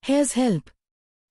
Here's help.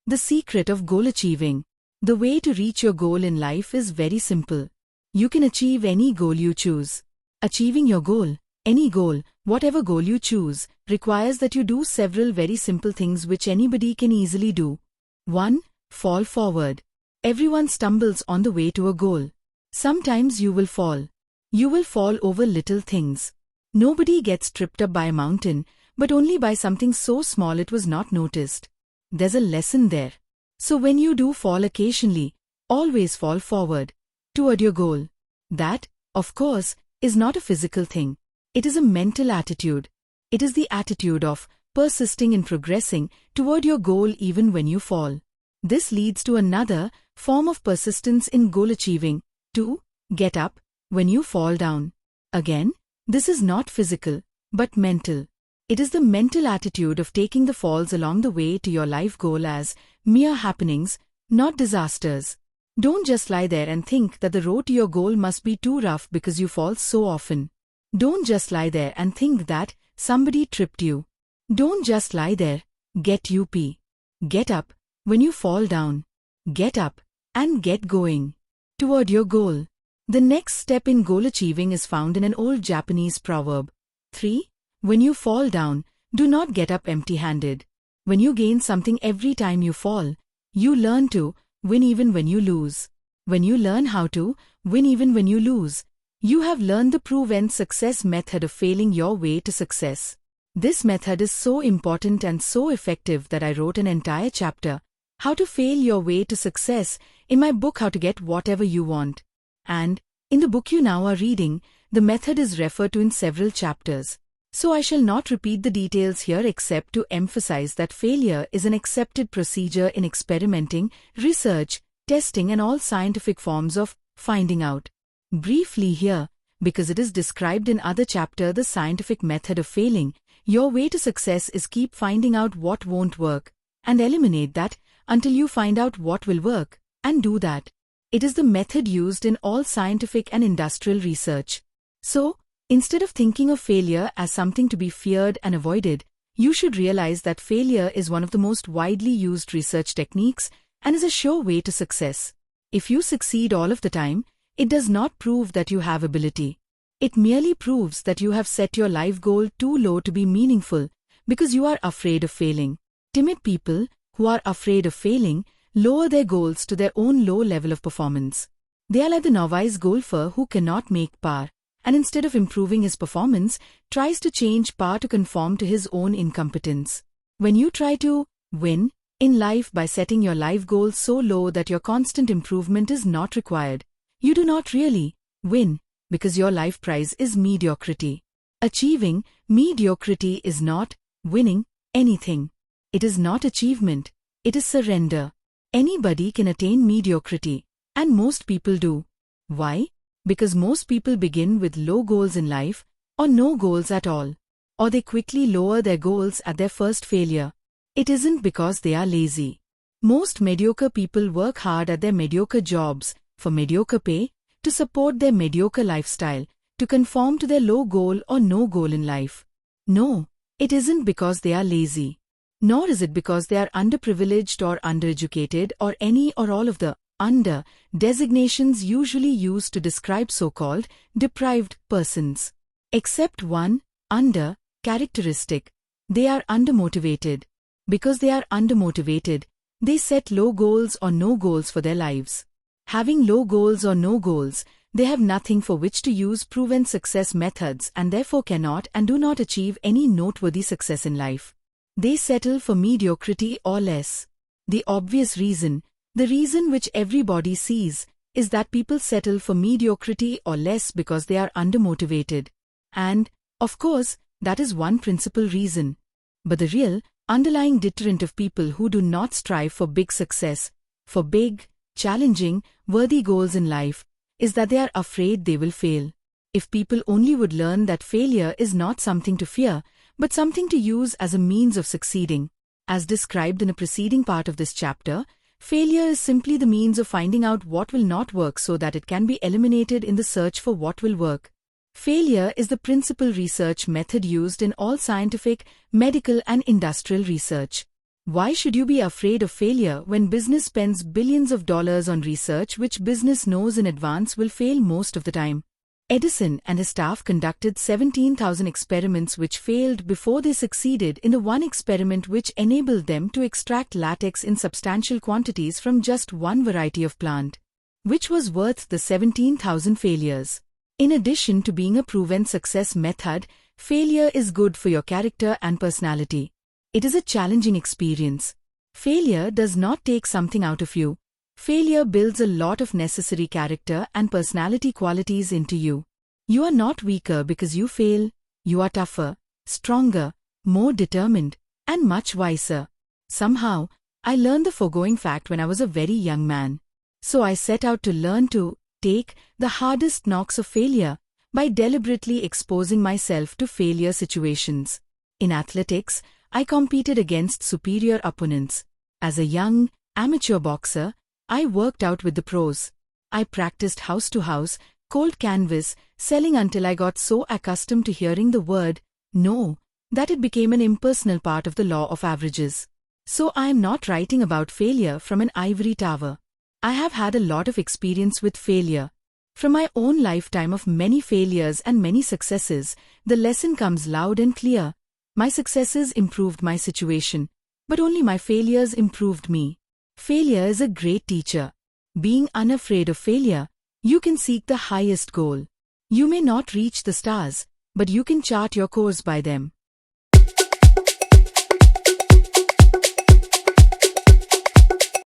The secret of goal achieving. The way to reach your goal in life is very simple. You can achieve any goal you choose. Achieving your goal, any goal, whatever goal you choose, requires that you do several very simple things which anybody can easily do. 1. Fall forward. Everyone stumbles on the way to a goal. Sometimes you will fall. You will fall over little things. Nobody gets tripped up by a mountain, but only by something so small it was not noticed. There's a lesson there. So when you do fall occasionally, always fall forward toward your goal. That, of course, is not a physical thing. It is a mental attitude. It is the attitude of persisting in progressing toward your goal even when you fall. This leads to another form of persistence in goal achieving, to get up when you fall down. Again, this is not physical, but mental. It is the mental attitude of taking the falls along the way to your life goal as mere happenings, not disasters. Don't just lie there and think that the road to your goal must be too rough because you fall so often. Don't just lie there and think that somebody tripped you. Don't just lie there. Get up. Get up when you fall down. Get up and get going toward your goal. The next step in goal achieving is found in an old Japanese proverb. 3. When you fall down, do not get up empty-handed. When you gain something every time you fall, you learn to win even when you lose. When you learn how to win even when you lose, you have learned the proven success method of failing your way to success. This method is so important and so effective that I wrote an entire chapter, How to Fail Your Way to Success, in my book How to Get Whatever You Want. And, in the book you now are reading, the method is referred to in several chapters. So I shall not repeat the details here except to emphasize that failure is an accepted procedure in experimenting, research, testing and all scientific forms of finding out. Briefly here, because it is described in other chapter, the scientific method of failing your way to success is keep finding out what won't work, and eliminate that until you find out what will work, and do that. It is the method used in all scientific and industrial research. So, instead of thinking of failure as something to be feared and avoided, you should realize that failure is one of the most widely used research techniques and is a sure way to success. If you succeed all of the time, it does not prove that you have ability. It merely proves that you have set your life goal too low to be meaningful because you are afraid of failing. Timid people who are afraid of failing lower their goals to their own low level of performance. They are like the novice golfer who cannot make par, and instead of improving his performance, tries to change par to conform to his own incompetence. When you try to win in life by setting your life goals so low that your constant improvement is not required, you do not really win, because your life prize is mediocrity. Achieving mediocrity is not winning anything. It is not achievement, it is surrender. Anybody can attain mediocrity, and most people do. Why? Because most people begin with low goals in life, or no goals at all. Or they quickly lower their goals at their first failure. It isn't because they are lazy. Most mediocre people work hard at their mediocre jobs, for mediocre pay, to support their mediocre lifestyle, to conform to their low goal or no goal in life. No, it isn't because they are lazy. Nor is it because they are underprivileged or undereducated or any or all of the under designations usually used to describe so-called deprived persons. Except one under characteristic. They are undermotivated. Because they are undermotivated, they set low goals or no goals for their lives. Having low goals or no goals, they have nothing for which to use proven success methods and therefore cannot and do not achieve any noteworthy success in life. They settle for mediocrity or less. The obvious reason, the reason which everybody sees, is that people settle for mediocrity or less because they are undermotivated. And, of course, that is one principal reason. But the real, underlying deterrent of people who do not strive for big success, for big, challenging, worthy goals in life, is that they are afraid they will fail. If people only would learn that failure is not something to fear, but something to use as a means of succeeding. As described in a preceding part of this chapter, failure is simply the means of finding out what will not work so that it can be eliminated in the search for what will work. Failure is the principal research method used in all scientific, medical and industrial research. Why should you be afraid of failure when business spends billions of dollars on research which business knows in advance will fail most of the time? Edison and his staff conducted 17,000 experiments which failed before they succeeded in the one experiment which enabled them to extract latex in substantial quantities from just one variety of plant, which was worth the 17,000 failures. In addition to being a proven success method, failure is good for your character and personality. It is a challenging experience. Failure does not take something out of you. Failure builds a lot of necessary character and personality qualities into you. You are not weaker because you fail. You are tougher, stronger, more determined, and much wiser. Somehow, I learned the foregoing fact when I was a very young man. So I set out to learn to take the hardest knocks of failure by deliberately exposing myself to failure situations. In athletics, I competed against superior opponents. As a young, amateur boxer, I worked out with the pros. I practiced house to house, cold canvas, selling until I got so accustomed to hearing the word no that it became an impersonal part of the law of averages. So I am not writing about failure from an ivory tower. I have had a lot of experience with failure. From my own lifetime of many failures and many successes, the lesson comes loud and clear. My successes improved my situation, but only my failures improved me. Failure is a great teacher. Being unafraid of failure, you can seek the highest goal. You may not reach the stars, but you can chart your course by them.